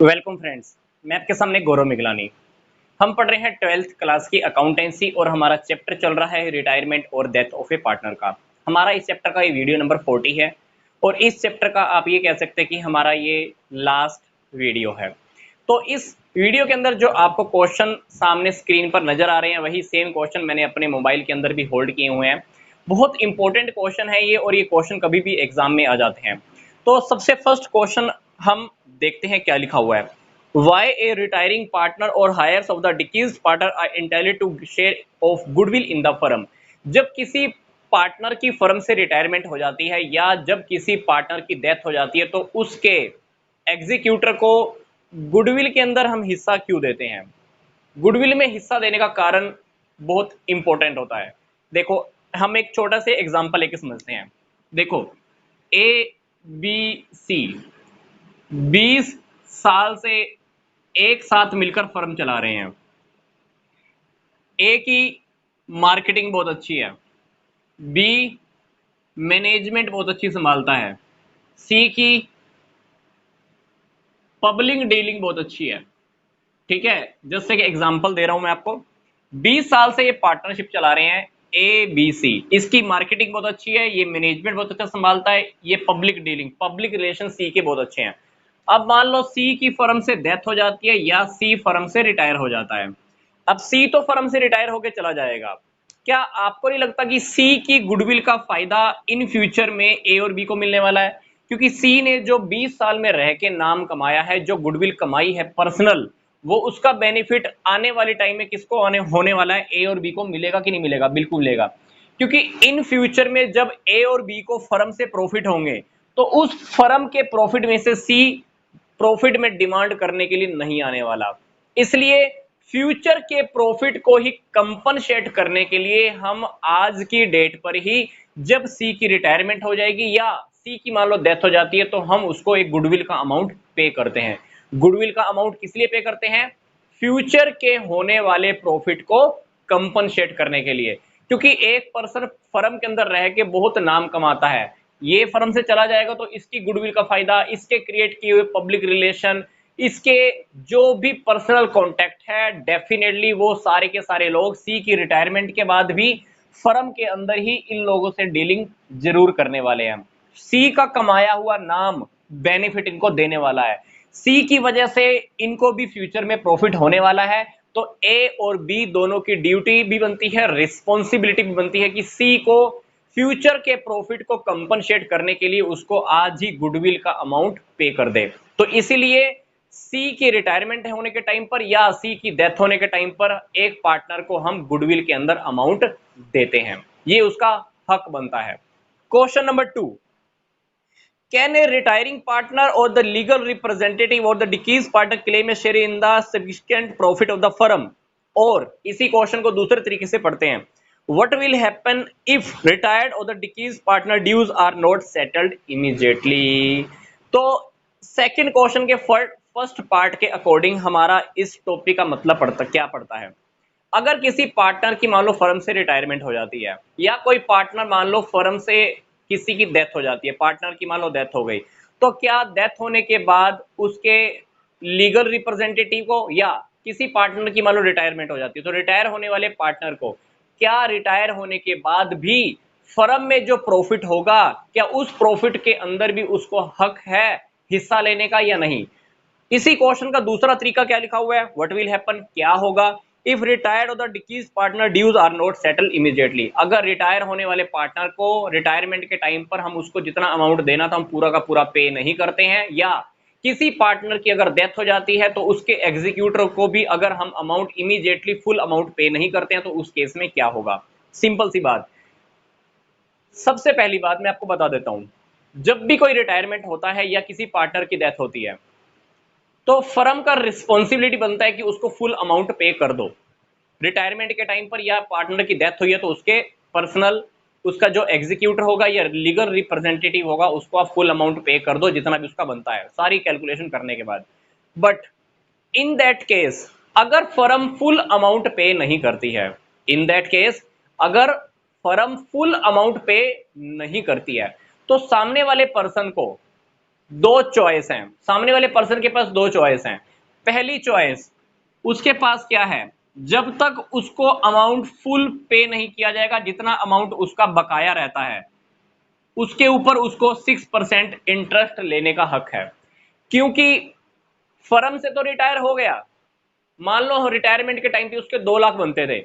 Welcome friends. मैं आपके सामने गौरव मिगलानी। हम पढ़ रहे हैं 12th क्लास की अकाउंटेंसी और हमारा चैप्टर चल रहा है रिटायरमेंट और डेथ ऑफ ए पार्टनर का। हमारा इस चैप्टर का ये वीडियो नंबर 40 है और इस चैप्टर का आप ये कह सकते हैं कि हमारा ये लास्ट वीडियो है। तो इस वीडियो के अंदर जो आपको क्वेश्चन सामने स्क्रीन पर नजर आ रहे हैं वही सेम क्वेश्चन मैंने अपने मोबाइल के अंदर भी होल्ड किए हुए हैं। बहुत इंपॉर्टेंट क्वेश्चन है ये और ये क्वेश्चन कभी भी एग्जाम में आ जाते हैं। तो सबसे फर्स्ट क्वेश्चन हम देखते हैं क्या लिखा हुआ है। Why a retiring partner or heirs of the deceased partner are entitled to share of goodwill in the firm? जब किसी पार्टनर की फर्म से रिटायरमेंट हो जाती है या जब किसी पार्टनर की डेथ हो जाती है तो उसके एग्जीक्यूटर को गुडविल के अंदर हम हिस्सा क्यों देते हैं। गुडविल में हिस्सा देने का कारण बहुत इंपॉर्टेंट होता है। देखो हम एक छोटा से एग्जांपल लेके समझते हैं। देखो ए बी सी 20 साल से एक साथ मिलकर फर्म चला रहे हैं। ए की मार्केटिंग बहुत अच्छी है, बी मैनेजमेंट बहुत अच्छी संभालता है, सी की पब्लिक डीलिंग बहुत अच्छी है। ठीक है, जैसे कि एग्जांपल दे रहा हूं मैं आपको। 20 साल से ये पार्टनरशिप चला रहे हैं ए बी सी। इसकी मार्केटिंग बहुत अच्छी है, ये मैनेजमेंट बहुत अच्छा संभालता है, ये पब्लिक डीलिंग पब्लिक रिलेशन सी के बहुत अच्छे हैं। अब मान लो सी की फर्म से डेथ हो जाती है या सी फर्म से रिटायर हो जाता है। अब सी तो फर्म से रिटायर होकर चला जाएगा। क्या आपको नहीं लगता कि सी की गुडविल का फायदा इन फ्यूचर में ए और बी को मिलने वाला है? क्योंकि सी ने जो 20 साल में रह के नाम कमाया है, जो गुडविल कमाई है पर्सनल, वो उसका बेनिफिट आने वाले टाइम में किसको आने होने वाला है? ए और बी को मिलेगा कि नहीं मिलेगा? बिल्कुल मिलेगा। क्योंकि इन फ्यूचर में जब ए और बी को फर्म से प्रॉफिट होंगे तो उस फर्म के प्रॉफिट में से सी प्रॉफिट में डिमांड करने के लिए नहीं आने वाला। इसलिए फ्यूचर के प्रॉफिट को ही कंपनसेट करने के लिए हम आज की डेट पर ही जब सी की रिटायरमेंट हो जाएगी या सी की मान लो डेथ हो जाती है तो हम उसको एक गुडविल का अमाउंट पे करते हैं। गुडविल का अमाउंट किस लिए पे करते हैं? फ्यूचर के होने वाले प्रॉफिट को कंपनसेट करने के लिए। क्योंकि एक पर्सन फर्म के अंदर रह के बहुत नाम कमाता है, ये फर्म से चला जाएगा तो इसकी गुडविल का फायदा, इसके क्रिएट किए हुए पब्लिक रिलेशन, इसके जो भी पर्सनल कॉन्टैक्ट है, डेफिनेटली वो सारे के सारे लोग सी की रिटायरमेंट के बाद भी फर्म के अंदर ही इन लोगों से डीलिंग जरूर करने वाले हैं। सी का कमाया हुआ नाम बेनिफिट इनको देने वाला है, सी की वजह से इनको भी फ्यूचर में प्रॉफिट होने वाला है। तो ए और बी दोनों की ड्यूटी भी बनती है, रिस्पॉन्सिबिलिटी भी बनती है कि सी को फ्यूचर के प्रॉफिट को कंपनसेट करने के लिए उसको आज ही गुडविल का अमाउंट पे कर दे। तो इसीलिए सी की रिटायरमेंट होने के टाइम पर या सी की डेथ होने के टाइम पर एक पार्टनर को हम गुडविल के अंदर अमाउंट देते हैं, ये उसका हक बनता है। Question number 2, Can a retiring partner or the legal representative or the deceased partner claim a share in the subsequent profit of the firm? और इसी क्वेश्चन को दूसरे तरीके से पढ़ते हैं। What will happen if retired or the deceased partner dues are not settled immediately? तो second question के फर्स्ट पार्ट के अकॉर्डिंग हमारा इस टॉपिक का मतलब क्या पड़ता है। अगर किसी पार्टनर की मान लो फर्म से रिटायरमेंट हो जाती है या कोई पार्टनर मान लो फर्म से किसी की डेथ हो जाती है, पार्टनर की मान लो डेथ हो गई, तो क्या डेथ होने के बाद उसके लीगल रिप्रेजेंटेटिव को या किसी पार्टनर की मान लो रिटायरमेंट हो जाती है तो रिटायर होने वाले पार्टनर को क्या रिटायर होने के बाद भी फर्म में जो प्रॉफिट होगा क्या उस प्रॉफिट के अंदर भी उसको हक है हिस्सा लेने का या नहीं? इसी क्वेश्चन का दूसरा तरीका क्या लिखा हुआ है, व्हाट विल हैपन, क्या होगा इफ रिटायर्ड और the deceased partner dues are not settle immediately. अगर रिटायर होने वाले पार्टनर को रिटायरमेंट के टाइम पर हम उसको जितना अमाउंट देना था हम पूरा का पूरा पे नहीं करते हैं, या किसी पार्टनर की अगर डेथ हो जाती है तो उसके एग्जीक्यूटर को भी अगर हम अमाउंट इमीडिएटली फुल अमाउंट पे नहीं करते हैं तो उस केस में क्या होगा। सिंपल सी बात। सबसे पहली बात मैं आपको बता देता हूं, जब भी कोई रिटायरमेंट होता है या किसी पार्टनर की डेथ होती है तो फर्म का रिस्पॉन्सिबिलिटी बनता है कि उसको फुल अमाउंट पे कर दो। रिटायरमेंट के टाइम पर या पार्टनर की डेथ हुई है तो उसके पर्सनल उसका जो एग्जीक्यूटर होगा या लीगल रिप्रेजेंटेटिव होगा उसको आप फुल अमाउंट पे कर दो जितना भी उसका बनता है, सारी कैलकुलेशन करने के बाद। बट इन दैट केस अगर फर्म फुल अमाउंट पे नहीं करती है, इन दैट केस अगर फर्म फुल अमाउंट पे नहीं करती है तो सामने वाले पर्सन को दो चॉइस हैं, सामने वाले पर्सन के पास दो चॉइस हैं। पहली चॉइस उसके पास क्या है, जब तक उसको अमाउंट फुल पे नहीं किया जाएगा, जितना अमाउंट उसका बकाया रहता है उसके ऊपर उसको 6% इंटरेस्ट लेने का हक है। क्योंकि फर्म से तो रिटायर हो गया, मान लो रिटायरमेंट के टाइम पे उसके 2 लाख बनते थे,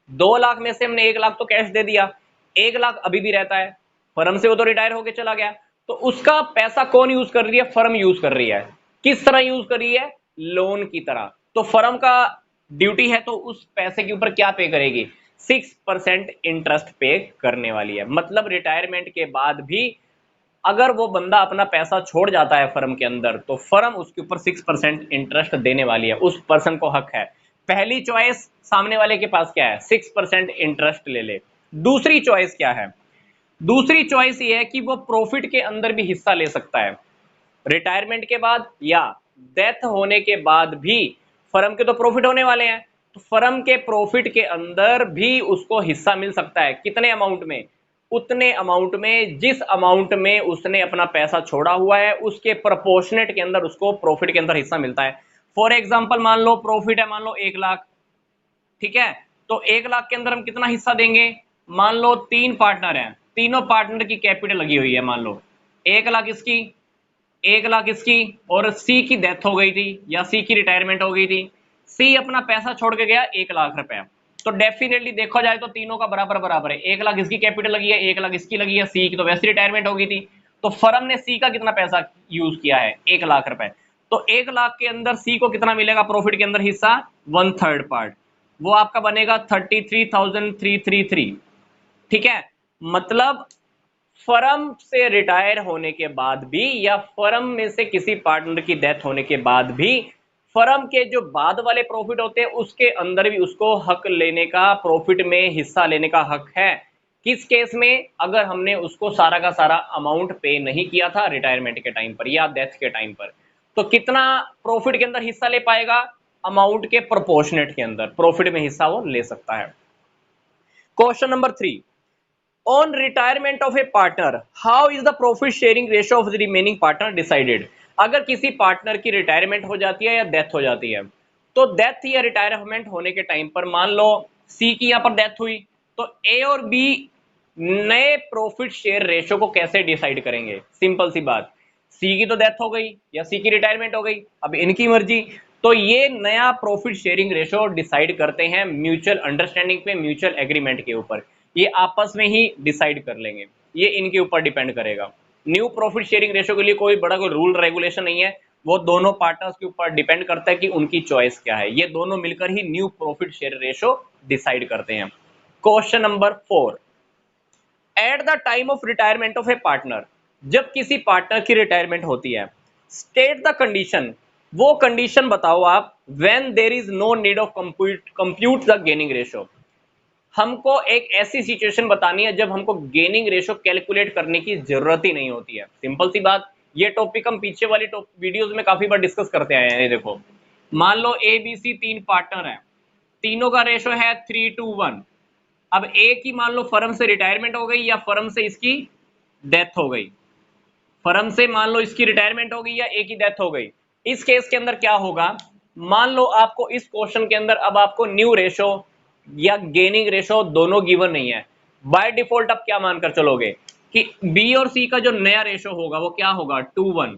2 लाख में से हमने 1 लाख तो कैश दे दिया, 1 लाख अभी भी रहता है, फर्म से वो तो रिटायर होके चला गया, तो उसका पैसा कौन यूज कर रही है, फर्म यूज कर रही है। किस तरह यूज कर रही है, लोन की तरह। तो फर्म का ड्यूटी है तो उस पैसे के ऊपर क्या पे करेगी, 6% इंटरेस्ट पे करने वाली है। मतलब रिटायरमेंट के बाद भी अगर वो बंदा अपना पैसा छोड़ जाता है फर्म के अंदर, तो फर्म उसके ऊपर 6% इंटरेस्ट देने वाली है, उस पर्सन को हक है। पहली चॉइस सामने वाले के पास क्या है, 6% इंटरेस्ट ले ले। दूसरी चॉइस क्या है, दूसरी चॉइस ये है कि वो प्रॉफिट के अंदर भी हिस्सा ले सकता है। रिटायरमेंट के बाद या डेथ होने के बाद भी फर्म के तो प्रॉफिट होने वाले हैं, तो फर्म के प्रॉफिट के अंदर भी उसको हिस्सा मिल सकता है। कितने अमाउंट में, उतने अमाउंट में जिस अमाउंट में उसने अपना पैसा छोड़ा हुआ है, उसके प्रोपोर्शनेट के अंदर उसको प्रॉफिट के अंदर हिस्सा मिलता है। फॉर एग्जांपल मान लो प्रॉफिट है, मान लो 1 लाख, ठीक है, तो 1 लाख के अंदर हम कितना हिस्सा देंगे, मान लो 3 पार्टनर हैं, तीनों पार्टनर की कैपिटल लगी हुई है, मान लो 1 लाख इसकी, 1 लाख इसकी, और सी की डेथ हो गई थी या सी की रिटायरमेंट हो गई थी, सी अपना पैसा छोड़ के गया 1 लाख रुपए। तो डेफिनेटली देखा जाए तो तीनों का बराबर बराबर है, 1 लाख इसकी कैपिटल लगी है, 1 लाख इसकी लगी है, सी की तो वैसे रिटायरमेंट हो गई थी, तो फर्म ने सी का कितना पैसा यूज किया है, 1 लाख रुपए। तो 1 लाख के अंदर सी को कितना मिलेगा प्रॉफिट के अंदर हिस्सा, 1/3 पार्ट, वो आपका बनेगा 33,333। ठीक है, मतलब फर्म से रिटायर होने के बाद भी या फर्म में से किसी पार्टनर की डेथ होने के बाद भी फर्म के जो बाद वाले प्रॉफिट होते हैं उसके अंदर भी उसको हक लेने का, प्रॉफिट में हिस्सा लेने का हक है। किस केस में, अगर हमने उसको सारा का सारा अमाउंट पे नहीं किया था रिटायरमेंट के टाइम पर या डेथ के टाइम पर, तो कितना प्रॉफिट के अंदर हिस्सा ले पाएगा, अमाउंट के प्रोपोर्शनेट के अंदर प्रॉफिट में हिस्सा वो ले सकता है। Question number 3, on retirement of a partner how is the profit sharing ratio of the remaining partner decided। अगर किसी पार्टनर की रिटायरमेंट हो जाती है या डेथ हो जाती है, तो डेथ या रिटायरमेंट होने के टाइम पर मान लो सी की यहां पर डेथ हुई, तो ए और बी नए प्रॉफिट शेयर रेशो को कैसे डिसाइड करेंगे, सिंपल सी बात, सी की तो डेथ हो गई या सी की रिटायरमेंट हो गई, अब इनकी मर्जी। तो ये नया प्रॉफिट शेयरिंग रेशो डिसाइड करते हैं म्यूचुअल अंडरस्टैंडिंग पे, म्यूचुअल एग्रीमेंट के ऊपर, ये आपस में ही डिसाइड कर लेंगे, ये इनके ऊपर डिपेंड करेगा। न्यू प्रॉफिट शेयरिंग रेशो के लिए कोई बड़ा कोई रूल रेगुलेशन नहीं है, वो दोनों पार्टनर्स के ऊपर डिपेंड करता है कि उनकी चॉइस क्या है, ये दोनों मिलकर ही new profit share ratio decide करते हैं। Question number 4, at the time of retirement of a partner, जब किसी पार्टनर की रिटायरमेंट होती है, स्टेट द कंडीशन, वो कंडीशन बताओ आप, when there is no need of compute the gaining ratio. हमको एक ऐसी सिचुएशन बतानी है जब हमको गेनिंग रेशो कैलकुलेट करने की जरूरत ही नहीं होती है। सिंपल सी बात, ये टॉपिक हम पीछे वाली वीडियोस में काफी बार डिस्कस करते आए हैं। ये देखो, मान लो ए बी सी 3 पार्टनर हैं, तीनों का रेशो है 3:1। अब ए की मान लो फर्म से रिटायरमेंट हो गई या फर्म से इसकी डेथ हो गई, फर्म से मान लो इसकी रिटायरमेंट हो गई या ए की डेथ हो गई, इस केस के अंदर क्या होगा, मान लो आपको इस क्वेश्चन के अंदर अब आपको न्यू रेशो या गेनिंग रेशो दोनों गिवन नहीं है, बाय डिफॉल्ट आप क्या मानकर चलोगे कि बी और सी का जो नया रेशो होगा वो क्या होगा 2:1,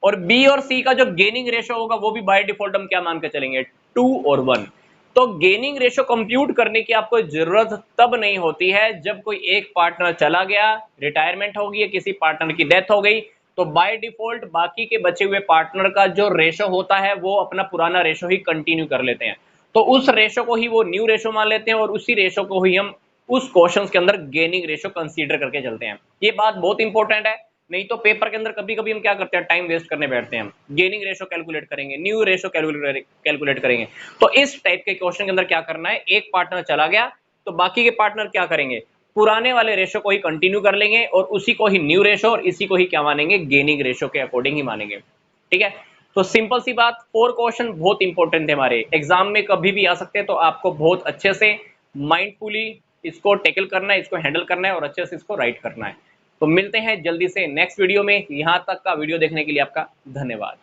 और बी और सी का जो गेनिंग रेशो होगा वो भी बाय डिफॉल्ट हम क्या मानकर चलेंगे 2 और 1। तो गेनिंग रेशो कंप्यूट करने की आपको जरूरत तब नहीं होती है जब कोई एक पार्टनर चला गया, रिटायरमेंट हो गई, किसी पार्टनर की डेथ हो गई, तो बाय डिफॉल्ट बाकी के बचे हुए पार्टनर का जो रेशो होता है वो अपना पुराना रेशो ही कंटिन्यू कर लेते हैं, तो उस रेशो को ही वो न्यू रेशो मान लेते हैं और उसी रेशो को ही हम उस क्वेश्चन के अंदर गेनिंग रेशो कंसीडर करके चलते हैं। ये बात बहुत इंपॉर्टेंट है, नहीं तो पेपर के अंदर कभी कभी हम क्या करते हैं, टाइम वेस्ट करने बैठते हैं, गेनिंग रेशो कैलकुलेट करेंगे, न्यू रेशो कैलकुलेट करेंगे। तो इस टाइप के क्वेश्चन के अंदर क्या करना है, एक पार्टनर चला गया तो बाकी के पार्टनर क्या करेंगे, पुराने वाले रेशो को ही कंटिन्यू कर लेंगे और उसी को ही न्यू रेशो और इसी को ही क्या मानेंगे, गेनिंग रेशो के अकॉर्डिंग ही मानेंगे। ठीक है, तो सिंपल सी बात, 4 क्वेश्चन बहुत इंपॉर्टेंट थे हमारे एग्जाम में, कभी भी आ सकते हैं, तो आपको बहुत अच्छे से माइंडफुली इसको टैकल करना है, इसको हैंडल करना है और अच्छे से इसको राइट करना है। तो मिलते हैं जल्दी से नेक्स्ट वीडियो में। यहां तक का वीडियो देखने के लिए आपका धन्यवाद।